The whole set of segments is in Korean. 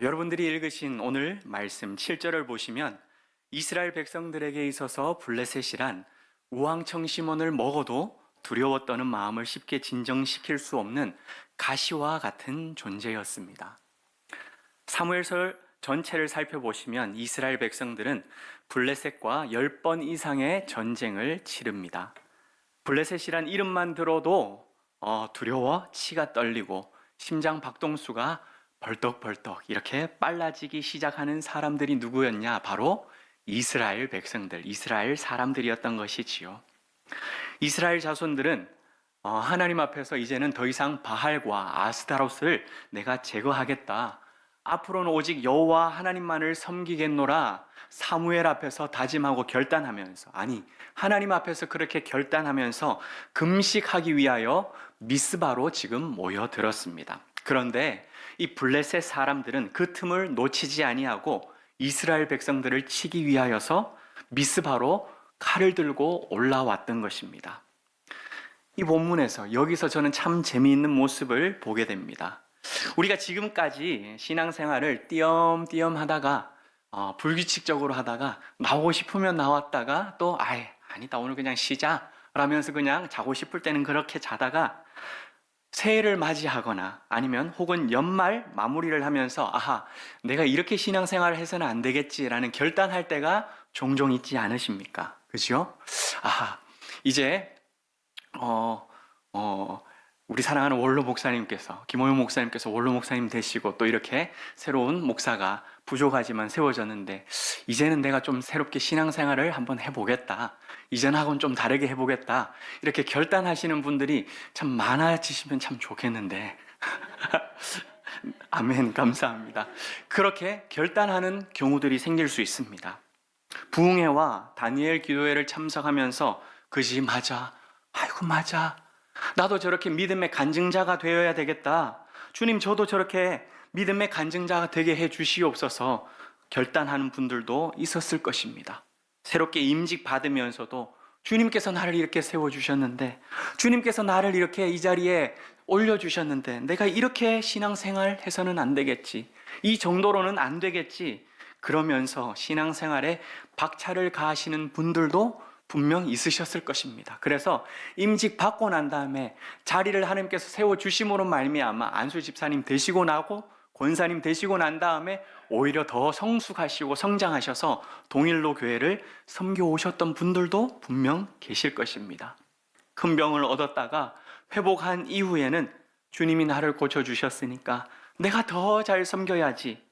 여러분들이 읽으신 오늘 말씀 7절을 보시면 이스라엘 백성들에게 있어서 블레셋이란 우왕청심원을 먹어도 두려워 떠는 마음을 쉽게 진정시킬 수 없는 가시와 같은 존재였습니다. 사무엘서 전체를 살펴보시면 이스라엘 백성들은 블레셋과 10번 이상의 전쟁을 치릅니다. 블레셋이란 이름만 들어도 두려워 치가 떨리고 심장 박동수가 벌떡벌떡 이렇게 빨라지기 시작하는 사람들이 누구였냐? 바로 이스라엘 백성들, 이스라엘 사람들이었던 것이지요. 이스라엘 자손들은 하나님 앞에서 이제는 더 이상 바알과 아스타롯을 내가 제거하겠다. 앞으로는 오직 여호와 하나님만을 섬기겠노라. 사무엘 앞에서 다짐하고 결단하면서, 하나님 앞에서 그렇게 결단하면서 금식하기 위하여 미스바로 지금 모여들었습니다. 그런데 이 블레셋 사람들은 그 틈을 놓치지 아니하고 이스라엘 백성들을 치기 위하여서 미스바로 칼을 들고 올라왔던 것입니다. 이 본문에서 여기서 저는 참 재미있는 모습을 보게 됩니다. 우리가 지금까지 신앙생활을 띄엄띄엄 하다가 불규칙적으로 하다가 나오고 싶으면 나왔다가 또 아니다 오늘 그냥 쉬자 라면서 그냥 자고 싶을 때는 그렇게 자다가 새해를 맞이하거나 아니면 혹은 연말 마무리를 하면서 내가 이렇게 신앙생활을 해서는 안 되겠지라는 결단할 때가 종종 있지 않으십니까? 그죠? 이제 우리 사랑하는 원로 목사님께서, 김호영 목사님께서 원로 목사님 되시고 또 이렇게 새로운 목사가 부족하지만 세워졌는데 이제는 내가 좀 새롭게 신앙생활을 한번 해보겠다. 이전하고는 좀 다르게 해보겠다. 이렇게 결단하시는 분들이 참 많아지시면 참 좋겠는데 아멘, 감사합니다. 그렇게 결단하는 경우들이 생길 수 있습니다. 부흥회와 다니엘 기도회를 참석하면서 그지 맞아. 아이고 맞아. 나도 저렇게 믿음의 간증자가 되어야 되겠다. 주님 저도 저렇게 믿음의 간증자가 되게 해 주시옵소서 결단하는 분들도 있었을 것입니다. 새롭게 임직 받으면서도 주님께서 나를 이렇게 세워주셨는데 주님께서 나를 이렇게 이 자리에 올려주셨는데 내가 이렇게 신앙생활 해서는 안 되겠지. 이 정도로는 안 되겠지. 그러면서 신앙생활에 박차를 가하시는 분들도 분명 있으셨을 것입니다. 그래서 임직 받고 난 다음에 자리를 하나님께서 세워주심으로 말미암아 안수 집사님 되시고 나고 권사님 되시고 난 다음에 오히려 더 성숙하시고 성장하셔서 동일로 교회를 섬겨오셨던 분들도 분명 계실 것입니다. 큰 병을 얻었다가 회복한 이후에는 주님이 나를 고쳐주셨으니까 내가 더 잘 섬겨야지.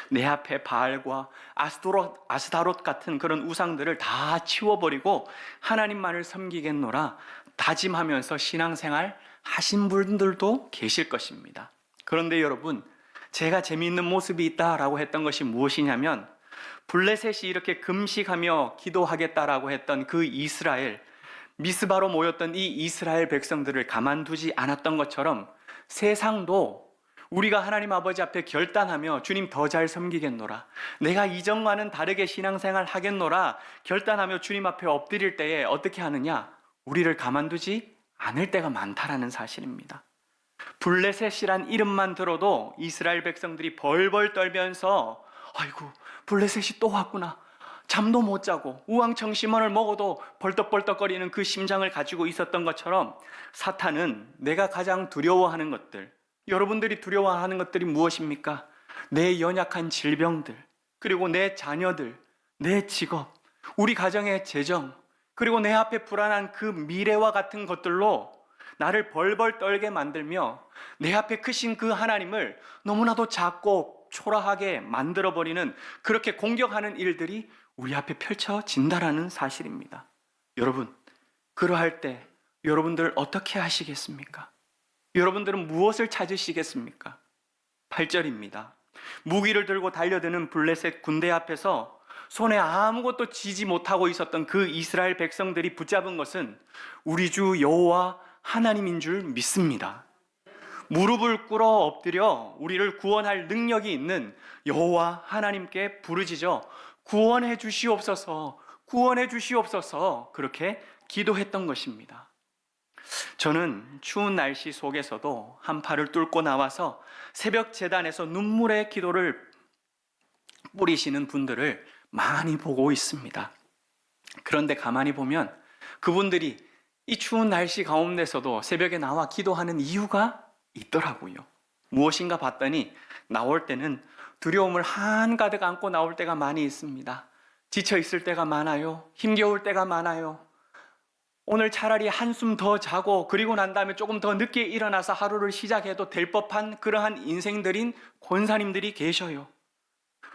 내 앞에 바알과 아스타롯 같은 그런 우상들을 다 치워버리고 하나님만을 섬기겠노라 다짐하면서 신앙생활 하신 분들도 계실 것입니다. 그런데 여러분, 제가 재미있는 모습이 있다라고 했던 것이 무엇이냐면 블레셋이 이렇게 금식하며 기도하겠다라고 했던 그 이스라엘, 미스바로 모였던 이 이스라엘 백성들을 가만두지 않았던 것처럼 세상도 우리가 하나님 아버지 앞에 결단하며 주님 더 잘 섬기겠노라, 내가 이전과는 다르게 신앙생활 하겠노라 결단하며 주님 앞에 엎드릴 때에 어떻게 하느냐? 우리를 가만두지 않을 때가 많다라는 사실입니다. 블레셋이란 이름만 들어도 이스라엘 백성들이 벌벌 떨면서 아이고 블레셋이 또 왔구나, 잠도 못 자고 우왕청심원을 먹어도 벌떡벌떡거리는 그 심장을 가지고 있었던 것처럼 사탄은 내가 가장 두려워하는 것들, 여러분들이 두려워하는 것들이 무엇입니까? 내 연약한 질병들, 그리고 내 자녀들, 내 직업, 우리 가정의 재정, 그리고 내 앞에 불안한 그 미래와 같은 것들로 나를 벌벌 떨게 만들며 내 앞에 크신 그 하나님을 너무나도 작고 초라하게 만들어버리는 그렇게 공격하는 일들이 우리 앞에 펼쳐진다라는 사실입니다. 여러분, 그러할 때 여러분들 어떻게 하시겠습니까? 여러분들은 무엇을 찾으시겠습니까? 8절입니다. 무기를 들고 달려드는 블레셋 군대 앞에서 손에 아무것도 쥐지 못하고 있었던 그 이스라엘 백성들이 붙잡은 것은 우리 주 여호와 하나님인 줄 믿습니다. 무릎을 꿇어 엎드려 우리를 구원할 능력이 있는 여호와 하나님께 부르짖어 구원해 주시옵소서, 구원해 주시옵소서 그렇게 기도했던 것입니다. 저는 추운 날씨 속에서도 한파를 뚫고 나와서 새벽 제단에서 눈물의 기도를 뿌리시는 분들을 많이 보고 있습니다. 그런데 가만히 보면 그분들이 이 추운 날씨 가운데서도 새벽에 나와 기도하는 이유가 있더라고요. 무엇인가 봤더니 나올 때는 두려움을 한가득 안고 나올 때가 많이 있습니다. 지쳐 있을 때가 많아요. 힘겨울 때가 많아요. 오늘 차라리 한숨 더 자고 그리고 난 다음에 조금 더 늦게 일어나서 하루를 시작해도 될 법한 그러한 인생들인 권사님들이 계셔요.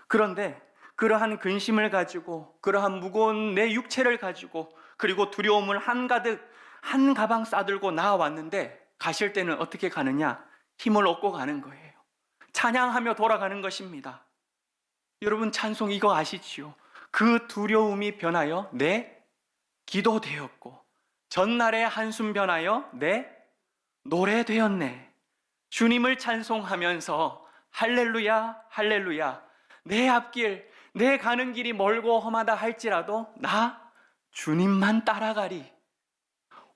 그런데 그러한 근심을 가지고 그러한 무거운 내 육체를 가지고 그리고 두려움을 한가득 한 가방 싸들고 나와왔는데 가실 때는 어떻게 가느냐? 힘을 얻고 가는 거예요. 찬양하며 돌아가는 것입니다. 여러분 찬송 이거 아시지요? 그 두려움이 변하여 내 기도 되었고 전날의 한숨 변하여 내 노래 되었네. 주님을 찬송하면서 할렐루야 할렐루야 내 앞길 내 가는 길이 멀고 험하다 할지라도 나 주님만 따라가리.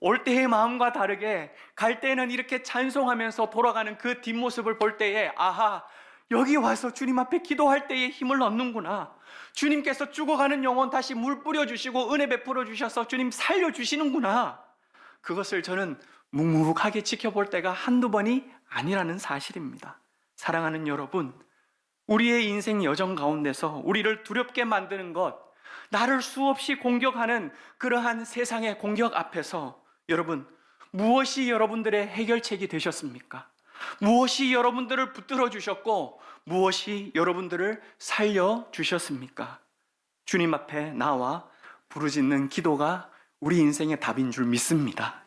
올 때의 마음과 다르게 갈 때는 이렇게 찬송하면서 돌아가는 그 뒷모습을 볼 때에 아하, 여기 와서 주님 앞에 기도할 때에 힘을 얻는구나. 주님께서 죽어가는 영혼 다시 물 뿌려주시고 은혜 베풀어 주셔서 주님 살려주시는구나. 그것을 저는 묵묵하게 지켜볼 때가 한두 번이 아니라는 사실입니다. 사랑하는 여러분, 우리의 인생 여정 가운데서 우리를 두렵게 만드는 것, 나를 수없이 공격하는 그러한 세상의 공격 앞에서 여러분, 무엇이 여러분들의 해결책이 되셨습니까? 무엇이 여러분들을 붙들어 주셨고 무엇이 여러분들을 살려 주셨습니까? 주님 앞에 나와 부르짖는 기도가 우리 인생의 답인 줄 믿습니다.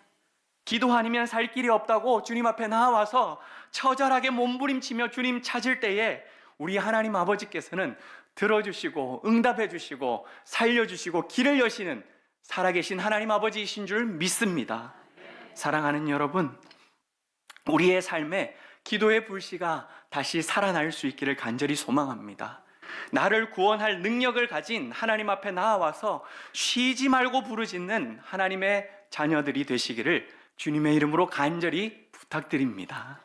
기도 아니면 살 길이 없다고 주님 앞에 나와서 처절하게 몸부림치며 주님 찾을 때에 우리 하나님 아버지께서는 들어주시고 응답해 주시고 살려주시고 길을 여시는 살아계신 하나님 아버지이신 줄 믿습니다. 사랑하는 여러분, 우리의 삶에 기도의 불씨가 다시 살아날 수 있기를 간절히 소망합니다. 나를 구원할 능력을 가진 하나님 앞에 나와서 쉬지 말고 부르짖는 하나님의 자녀들이 되시기를 주님의 이름으로 간절히 부탁드립니다.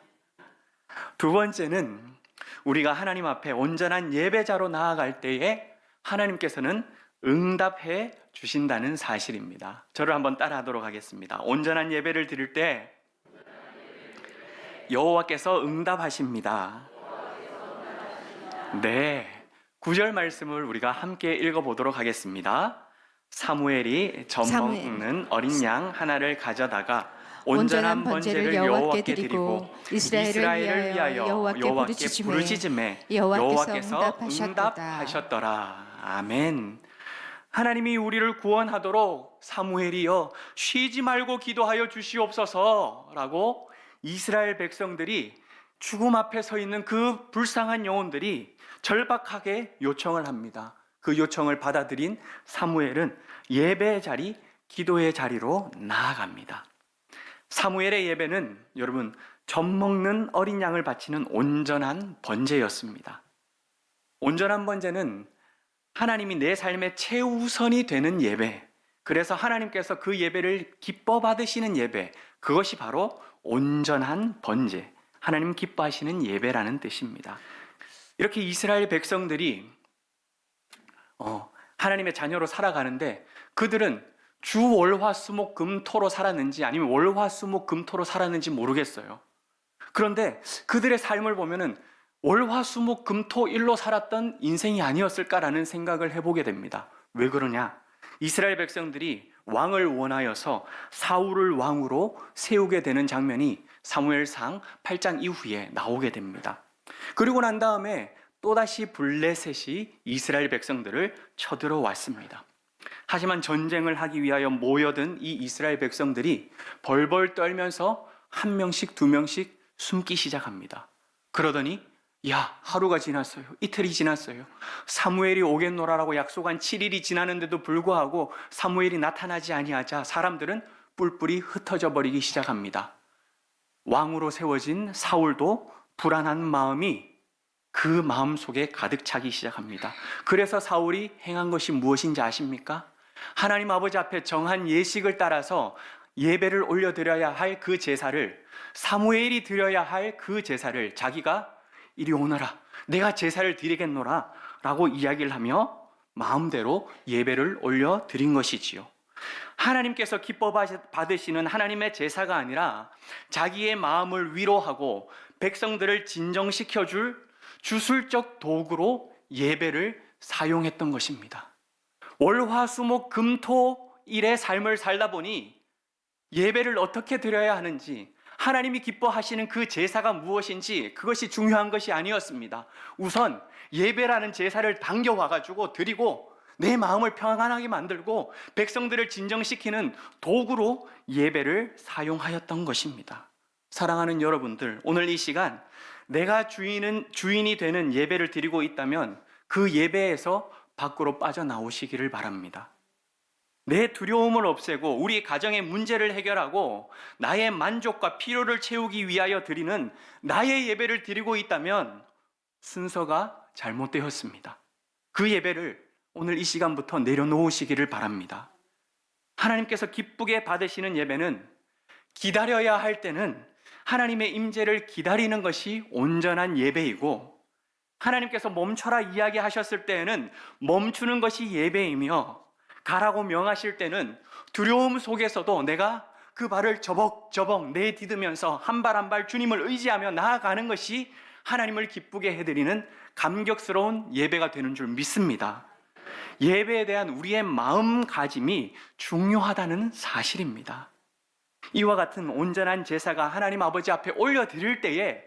두 번째는 우리가 하나님 앞에 온전한 예배자로 나아갈 때에 하나님께서는 응답해 주신다는 사실입니다. 저를 한번 따라하도록 하겠습니다. 온전한 예배를 드릴 때 여호와께서 응답하십니다. 네, 9절 말씀을 우리가 함께 읽어보도록 하겠습니다. 사무엘이 젖 먹는 어린 양 하나를 가져다가 온전한 번제를 여호와께 드리고 이스라엘을 위하여 여호와께 부르짖음에 여호와께서 응답하셨더라. 아멘. 하나님이 우리를 구원하도록 사무엘이여 쉬지 말고 기도하여 주시옵소서라고 이스라엘 백성들이 죽음 앞에 서 있는 그 불쌍한 영혼들이 절박하게 요청을 합니다. 그 요청을 받아들인 사무엘은 예배의 자리, 기도의 자리로 나아갑니다. 사무엘의 예배는 여러분 젖 먹는 어린 양을 바치는 온전한 번제였습니다. 온전한 번제는 하나님이 내 삶의 최우선이 되는 예배, 그래서 하나님께서 그 예배를 기뻐 받으시는 예배, 그것이 바로 온전한 번제, 하나님 기뻐하시는 예배라는 뜻입니다. 이렇게 이스라엘 백성들이 하나님의 자녀로 살아가는데 그들은 주 월화수목금토로 살았는지 아니면 월화수목금토로 살았는지 모르겠어요. 그런데 그들의 삶을 보면은 월화수목금토일로 살았던 인생이 아니었을까라는 생각을 해보게 됩니다. 왜 그러냐? 이스라엘 백성들이 왕을 원하여서 사울을 왕으로 세우게 되는 장면이 사무엘상 8장 이후에 나오게 됩니다. 그리고 난 다음에 또다시 블레셋이 이스라엘 백성들을 쳐들어왔습니다. 하지만 전쟁을 하기 위하여 모여든 이 이스라엘 백성들이 벌벌 떨면서 한 명씩 두 명씩 숨기 시작합니다. 그러더니 하루가 지났어요. 이틀이 지났어요. 사무엘이 오겠노라라고 약속한 7일이 지났는데도 불구하고 사무엘이 나타나지 아니하자 사람들은 뿔뿔이 흩어져 버리기 시작합니다. 왕으로 세워진 사울도 불안한 마음이 그 마음 속에 가득 차기 시작합니다. 그래서 사울이 행한 것이 무엇인지 아십니까? 하나님 아버지 앞에 정한 예식을 따라서 예배를 올려드려야 할 그 제사를, 사무엘이 드려야 할 그 제사를 자기가 이리 오너라, 내가 제사를 드리겠노라 라고 이야기를 하며 마음대로 예배를 올려드린 것이지요. 하나님께서 기뻐 받으시는 하나님의 제사가 아니라 자기의 마음을 위로하고 백성들을 진정시켜 줄 주술적 도구로 예배를 사용했던 것입니다. 월화수목금토일의 삶을 살다 보니 예배를 어떻게 드려야 하는지, 하나님이 기뻐하시는 그 제사가 무엇인지 그것이 중요한 것이 아니었습니다. 우선 예배라는 제사를 당겨와가지고 드리고 내 마음을 평안하게 만들고 백성들을 진정시키는 도구로 예배를 사용하였던 것입니다. 사랑하는 여러분들, 오늘 이 시간 내가 주인이 되는 예배를 드리고 있다면 그 예배에서 밖으로 빠져나오시기를 바랍니다. 내 두려움을 없애고 우리 가정의 문제를 해결하고 나의 만족과 필요를 채우기 위하여 드리는 나의 예배를 드리고 있다면 순서가 잘못되었습니다. 그 예배를 오늘 이 시간부터 내려놓으시기를 바랍니다. 하나님께서 기쁘게 받으시는 예배는 기다려야 할 때는 하나님의 임재를 기다리는 것이 온전한 예배이고, 하나님께서 멈춰라 이야기하셨을 때에는 멈추는 것이 예배이며, 가라고 명하실 때는 두려움 속에서도 내가 그 발을 저벅저벅 내디디면서 한 발 한 발 주님을 의지하며 나아가는 것이 하나님을 기쁘게 해드리는 감격스러운 예배가 되는 줄 믿습니다. 예배에 대한 우리의 마음가짐이 중요하다는 사실입니다. 이와 같은 온전한 제사가 하나님 아버지 앞에 올려드릴 때에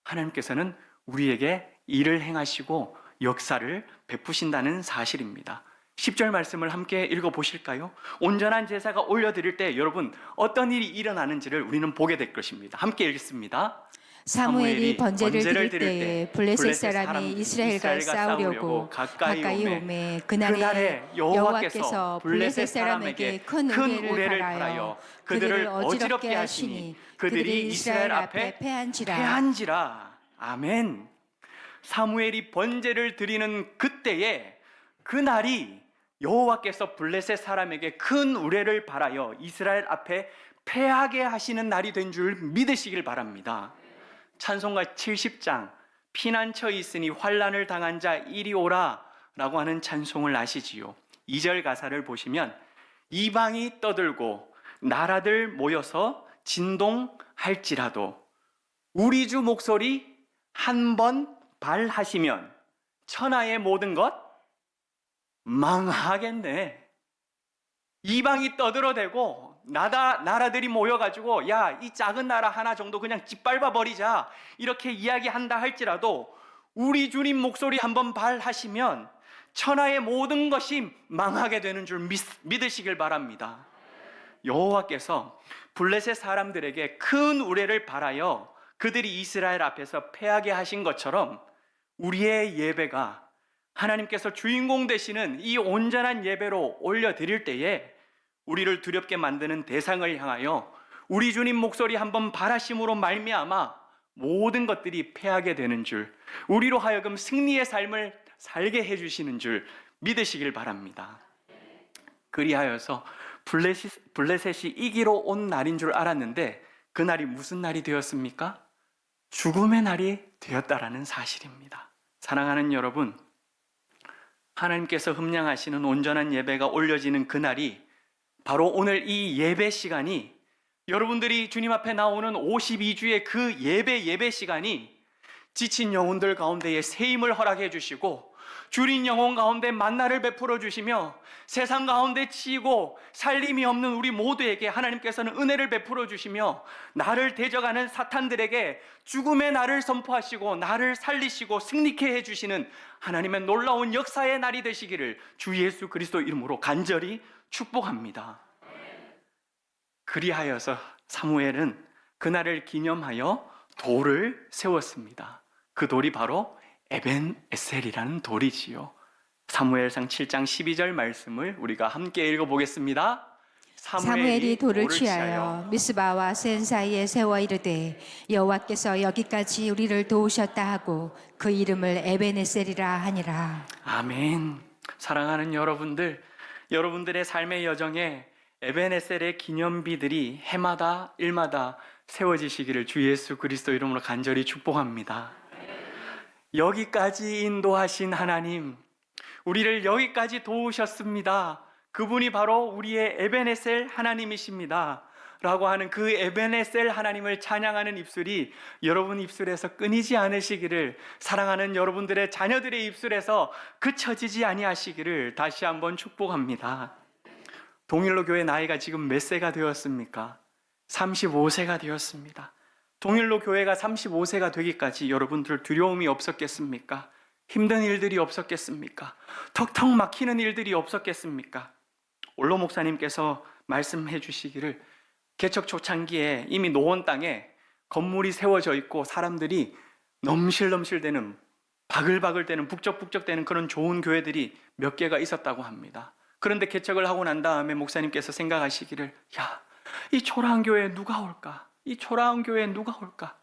하나님께서는 우리에게 일을 행하시고 역사를 베푸신다는 사실입니다. 10절 말씀을 함께 읽어보실까요? 온전한 제사가 올려드릴 때 여러분 어떤 일이 일어나는지를 우리는 보게 될 것입니다. 함께 읽겠습니다. 사무엘이 번제를 드릴 때에 블레셋 사람이 이스라엘과 싸우려고 가까이 오매 그날에 여호와께서 블레셋 사람에게 큰 우레를 바라여 그들을 어지럽게 하시니 그들이 이스라엘 앞에 패한지라. 아멘. 사무엘이 번제를 드리는 그때에 그날이 여호와께서 블레셋 사람에게 큰 우레를 바라여 이스라엘 앞에 패하게 하시는 날이 된 줄 믿으시길 바랍니다. 찬송가 70장 피난처 있으니 환난을 당한 자 이리 오라 라고 하는 찬송을 아시지요. 2절 가사를 보시면 이방이 떠들고 나라들 모여서 진동할지라도 우리 주 목소리 한 번 발하시면 천하의 모든 것 망하겠네. 이방이 떠들어대고 나라들이 모여가지고 야, 이 작은 나라 하나 정도 그냥 짓밟아 버리자 이렇게 이야기한다 할지라도 우리 주님 목소리 한번 발하시면 천하의 모든 것이 망하게 되는 줄 믿으시길 바랍니다. 여호와께서 블레셋 사람들에게 큰 우레를 바라여 그들이 이스라엘 앞에서 패하게 하신 것처럼 우리의 예배가 하나님께서 주인공 되시는 이 온전한 예배로 올려드릴 때에 우리를 두렵게 만드는 대상을 향하여 우리 주님 목소리 한번 발하심으로 말미암아 모든 것들이 패하게 되는 줄, 우리로 하여금 승리의 삶을 살게 해주시는 줄 믿으시길 바랍니다. 그리하여서 블레셋이 이기러 온 날인 줄 알았는데 그날이 무슨 날이 되었습니까? 죽음의 날이 되었다라는 사실입니다. 사랑하는 여러분, 하나님께서 흠량하시는 온전한 예배가 올려지는 그날이 바로 오늘 이 예배 시간이, 여러분들이 주님 앞에 나오는 52주의 그 예배 시간이 지친 영혼들 가운데에 새 힘을 허락해 주시고 줄인 영혼 가운데 만나를 베풀어 주시며 세상 가운데 치이고 살림이 없는 우리 모두에게 하나님께서는 은혜를 베풀어 주시며 나를 대적하는 사탄들에게 죽음의 날을 선포하시고 나를 살리시고 승리케 해주시는 하나님의 놀라운 역사의 날이 되시기를 주 예수 그리스도 이름으로 간절히 축복합니다. 그리하여서 사무엘은 그날을 기념하여 돌을 세웠습니다. 그 돌이 바로 에벤에셀이라는 돌이지요. 사무엘상 7장 12절 말씀을 우리가 함께 읽어보겠습니다. 사무엘이 돌을 취하여 미스바와 센 사이에 세워 이르되 여호와께서 여기까지 우리를 도우셨다 하고 그 이름을 에벤에셀이라 하니라. 아멘. 사랑하는 여러분들, 여러분들의 삶의 여정에 에벤에셀의 기념비들이 해마다 일마다 세워지시기를 주 예수 그리스도 이름으로 간절히 축복합니다. 여기까지 인도하신 하나님, 우리를 여기까지 도우셨습니다. 그분이 바로 우리의 에베네셀 하나님이십니다. 라고 하는 그 에베네셀 하나님을 찬양하는 입술이 여러분 입술에서 끊이지 않으시기를, 사랑하는 여러분들의 자녀들의 입술에서 그쳐지지 아니하시기를 다시 한번 축복합니다. 동일로 교회 나이가 지금 몇 세가 되었습니까? 35세가 되었습니다. 동일로 교회가 35세가 되기까지 여러분들 두려움이 없었겠습니까? 힘든 일들이 없었겠습니까? 턱턱 막히는 일들이 없었겠습니까? 올로 목사님께서 말씀해 주시기를, 개척 초창기에 이미 노원 땅에 건물이 세워져 있고 사람들이 넘실넘실대는, 바글바글대는, 북적북적대는 그런 좋은 교회들이 몇 개가 있었다고 합니다. 그런데 개척을 하고 난 다음에 목사님께서 생각하시기를, 야, 이 초라한 교회에 누가 올까? 이 초라한 교회에 누가 올까?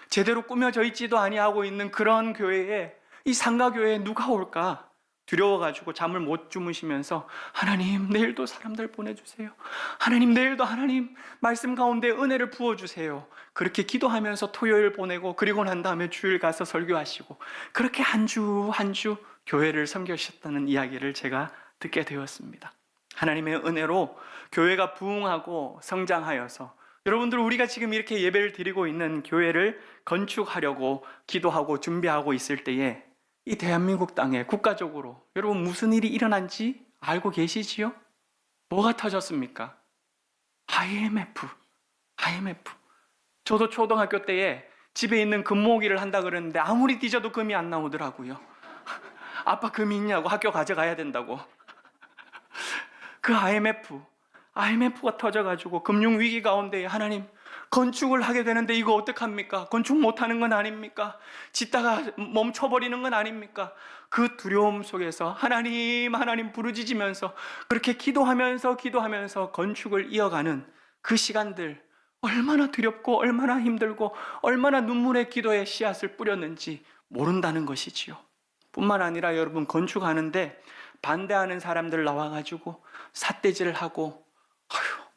제대로 꾸며져 있지도 아니하고 있는 그런 교회에, 이 상가교회에 누가 올까? 두려워가지고 잠을 못 주무시면서, 하나님 내일도 사람들 보내주세요. 하나님 내일도 하나님 말씀 가운데 은혜를 부어주세요. 그렇게 기도하면서 토요일 보내고, 그리고 난 다음에 주일 가서 설교하시고, 그렇게 한 주 한 주 교회를 섬기셨다는 이야기를 제가 듣게 되었습니다. 하나님의 은혜로 교회가 부흥하고 성장하여서 여러분들, 우리가 지금 이렇게 예배를 드리고 있는 교회를 건축하려고 기도하고 준비하고 있을 때에 이 대한민국 땅에 국가적으로 여러분 무슨 일이 일어난지 알고 계시지요? 뭐가 터졌습니까? IMF. 저도 초등학교 때에 집에 있는 금모기를 한다 그랬는데 아무리 뒤져도 금이 안 나오더라고요. 아빠 금이 있냐고, 학교 가져가야 된다고. 그 IMF가 터져가지고 금융위기 가운데 하나님, 건축을 하게 되는데 이거 어떡합니까? 건축 못하는 건 아닙니까? 짓다가 멈춰버리는 건 아닙니까? 그 두려움 속에서 하나님 부르짖으면서 그렇게 기도하면서 건축을 이어가는 그 시간들, 얼마나 두렵고 얼마나 힘들고 얼마나 눈물의 기도에 씨앗을 뿌렸는지 모른다는 것이지요. 뿐만 아니라 여러분, 건축하는데 반대하는 사람들 나와가지고 삿대질을 하고,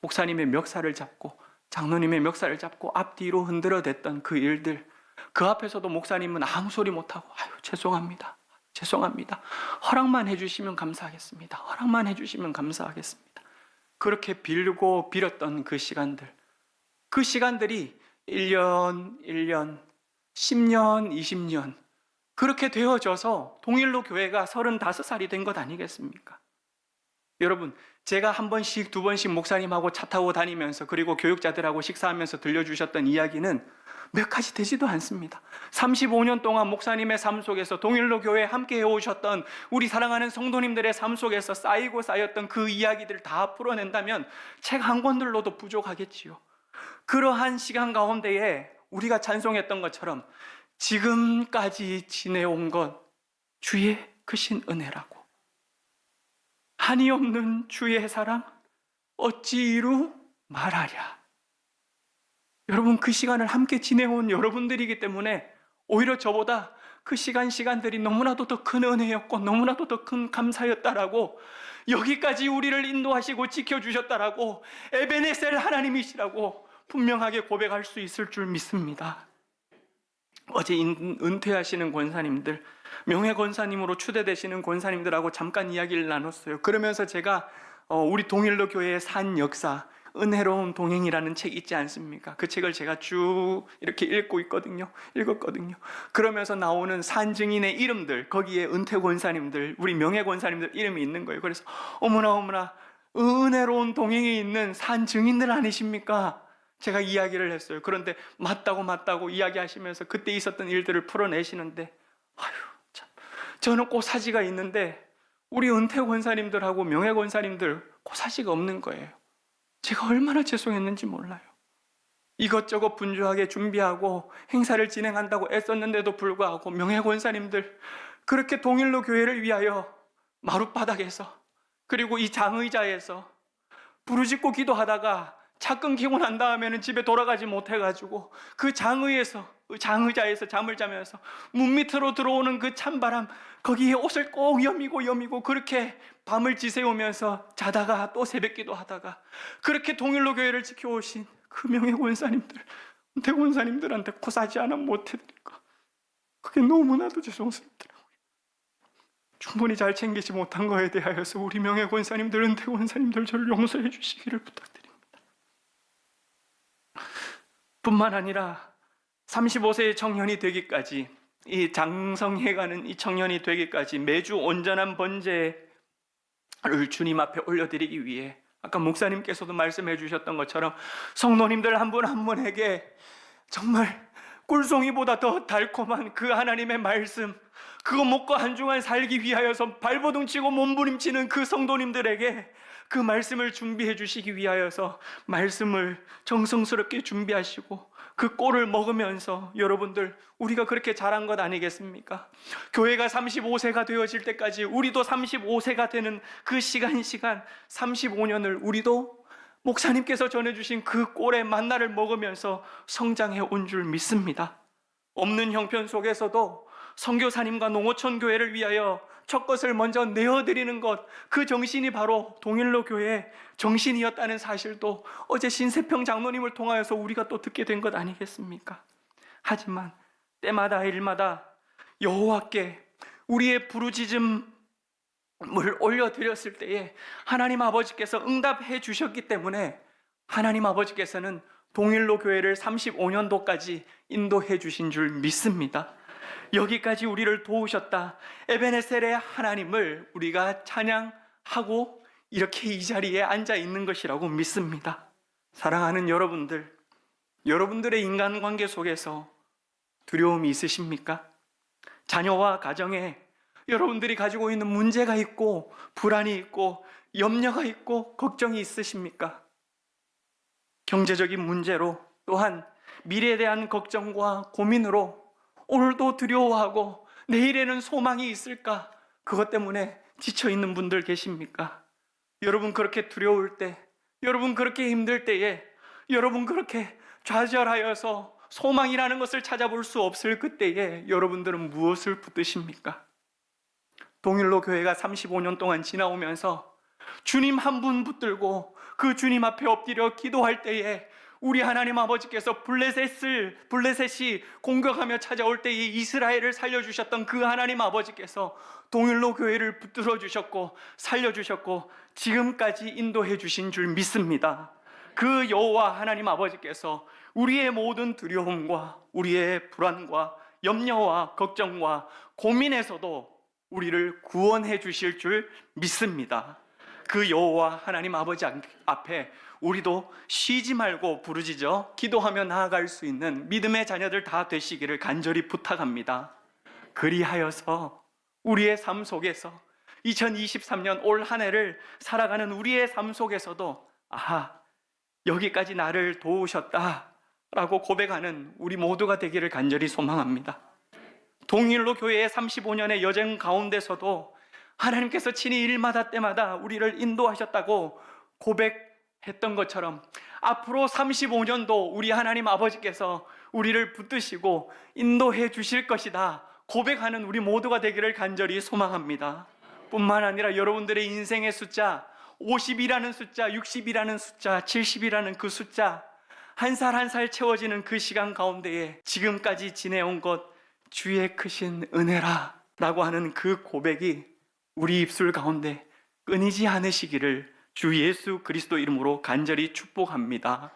목사님의 멱살을 잡고 장로님의 멱살을 잡고 앞뒤로 흔들어댔던 그 일들, 그 앞에서도 목사님은 아무 소리 못하고, 죄송합니다. 허락만 해주시면 감사하겠습니다. 그렇게 빌고 빌었던 그 시간들이 1년, 10년, 20년 그렇게 되어져서 동일로 교회가 35살이 된 것 아니겠습니까? 여러분, 제가 한 번씩, 두 번씩 목사님하고 차 타고 다니면서, 그리고 교육자들하고 식사하면서 들려주셨던 이야기는 몇 가지 되지도 않습니다. 35년 동안 목사님의 삶 속에서 동일로 교회에 함께 해오셨던 우리 사랑하는 성도님들의 삶 속에서 쌓였던 그 이야기들을 다 풀어낸다면 책 한 권들로도 부족하겠지요. 그러한 시간 가운데에 우리가 찬송했던 것처럼 지금까지 지내온 것 주의 크신 은혜라고, 한이 없는 주의 사랑 어찌 이루 말하랴. 여러분, 그 시간을 함께 지내온 여러분들이기 때문에 오히려 저보다 그 시간들이 너무나도 더 큰 은혜였고 너무나도 더 큰 감사였다라고, 여기까지 우리를 인도하시고 지켜주셨다라고, 에베네셀 하나님이시라고 분명하게 고백할 수 있을 줄 믿습니다. 어제 은퇴하시는 권사님들, 명예 권사님으로 추대되시는 권사님들하고 잠깐 이야기를 나눴어요. 그러면서 제가 우리 동일로 교회의 산 역사, 은혜로운 동행이라는 책 있지 않습니까? 그 책을 제가 쭉 이렇게 읽었거든요. 그러면서 나오는 산 증인의 이름들, 거기에 은퇴 권사님들, 우리 명예 권사님들 이름이 있는 거예요. 그래서 어머나 은혜로운 동행이 있는 산 증인들 아니십니까? 제가 이야기를 했어요. 그런데 맞다고 이야기하시면서 그때 있었던 일들을 풀어내시는데, 참, 저는 고사지가 있는데 우리 은퇴 권사님들하고 명예 권사님들 고사지가 없는 거예요. 제가 얼마나 죄송했는지 몰라요. 이것저것 분주하게 준비하고 행사를 진행한다고 애썼는데도 불구하고 명예 권사님들 그렇게 동일로 교회를 위하여 마룻바닥에서, 그리고 이 장의자에서 부르짖고 기도하다가 차 끊기고 난 다음에는 집에 돌아가지 못해가지고 그 장의자에서 잠을 자면서 문 밑으로 들어오는 그 찬바람, 거기에 옷을 꼭 여미고 그렇게 밤을 지새우면서 자다가 또 새벽기도 하다가 그렇게 동일로 교회를 지켜오신 그 명예 권사님들, 은퇴 권사님들한테 고사지 하나 못 해드릴까? 그게 너무나도 죄송스럽더라고요. 충분히 잘 챙기지 못한 거에 대하여서 우리 명예 권사님들, 은퇴 권사님들 저를 용서해 주시기를 부탁드립니다. 뿐만 아니라 35세의 청년이 되기까지, 이 장성해가는 이 청년이 되기까지 매주 온전한 번제를 주님 앞에 올려드리기 위해 아까 목사님께서도 말씀해 주셨던 것처럼 성도님들 한 분 한 분에게 정말 꿀송이보다 더 달콤한 그 하나님의 말씀, 그거 먹고 한중한 살기 위하여서 발버둥 치고 몸부림치는 그 성도님들에게 그 말씀을 준비해 주시기 위하여서 말씀을 정성스럽게 준비하시고 그 꼴을 먹으면서 여러분들, 우리가 그렇게 잘한 것 아니겠습니까? 교회가 35세가 되어질 때까지 우리도 35세가 되는 그 시간 35년을 우리도 목사님께서 전해주신 그 꼴의 만나를 먹으면서 성장해 온 줄 믿습니다. 없는 형편 속에서도 선교사님과 농어촌 교회를 위하여 첫 것을 먼저 내어드리는 것, 그 정신이 바로 동일로 교회의 정신이었다는 사실도 어제 신세평 장로님을 통하여서 우리가 또 듣게 된 것 아니겠습니까? 하지만 때마다 일마다 여호와께 우리의 부르짖음을 올려드렸을 때에 하나님 아버지께서 응답해 주셨기 때문에 하나님 아버지께서는 동일로 교회를 35년도까지 인도해 주신 줄 믿습니다. 여기까지 우리를 도우셨다, 에베네셀의 하나님을 우리가 찬양하고 이렇게 이 자리에 앉아 있는 것이라고 믿습니다. 사랑하는 여러분들, 여러분들의 인간관계 속에서 두려움이 있으십니까? 자녀와 가정에 여러분들이 가지고 있는 문제가 있고 불안이 있고 염려가 있고 걱정이 있으십니까? 경제적인 문제로, 또한 미래에 대한 걱정과 고민으로 오늘도 두려워하고 내일에는 소망이 있을까? 그것 때문에 지쳐있는 분들 계십니까? 여러분 그렇게 두려울 때, 여러분 그렇게 힘들 때에, 여러분 그렇게 좌절하여서 소망이라는 것을 찾아볼 수 없을 그때에 여러분들은 무엇을 붙드십니까? 동일로 교회가 35년 동안 지나오면서 주님 한 분 붙들고 그 주님 앞에 엎드려 기도할 때에 우리 하나님 아버지께서 블레셋이 공격하며 찾아올 때에 이스라엘을 살려주셨던 그 하나님 아버지께서 동일로 교회를 붙들어 주셨고 살려주셨고 지금까지 인도해 주신 줄 믿습니다. 그 여호와 하나님 아버지께서 우리의 모든 두려움과 우리의 불안과 염려와 걱정과 고민에서도 우리를 구원해 주실 줄 믿습니다. 그 여호와 하나님 아버지 앞에 우리도 쉬지 말고 부르짖어 기도하며 나아갈 수 있는 믿음의 자녀들 다 되시기를 간절히 부탁합니다. 그리하여서 우리의 삶 속에서 2023년 올 한 해를 살아가는 우리의 삶 속에서도 아하, 여기까지 나를 도우셨다라고 고백하는 우리 모두가 되기를 간절히 소망합니다. 동일로 교회의 35년의 여정 가운데서도 하나님께서 친히 일마다 때마다 우리를 인도하셨다고 고백했던 것처럼 앞으로 35년도 우리 하나님 아버지께서 우리를 붙드시고 인도해 주실 것이다 고백하는 우리 모두가 되기를 간절히 소망합니다. 뿐만 아니라 여러분들의 인생의 숫자, 50이라는 숫자, 60이라는 숫자, 70이라는 그 숫자, 한 살 한 살 채워지는 그 시간 가운데에 지금까지 지내온 것 주의 크신 은혜라 라고 하는 그 고백이 우리 입술 가운데 끊이지 않으시기를 주 예수 그리스도 이름으로 간절히 축복합니다.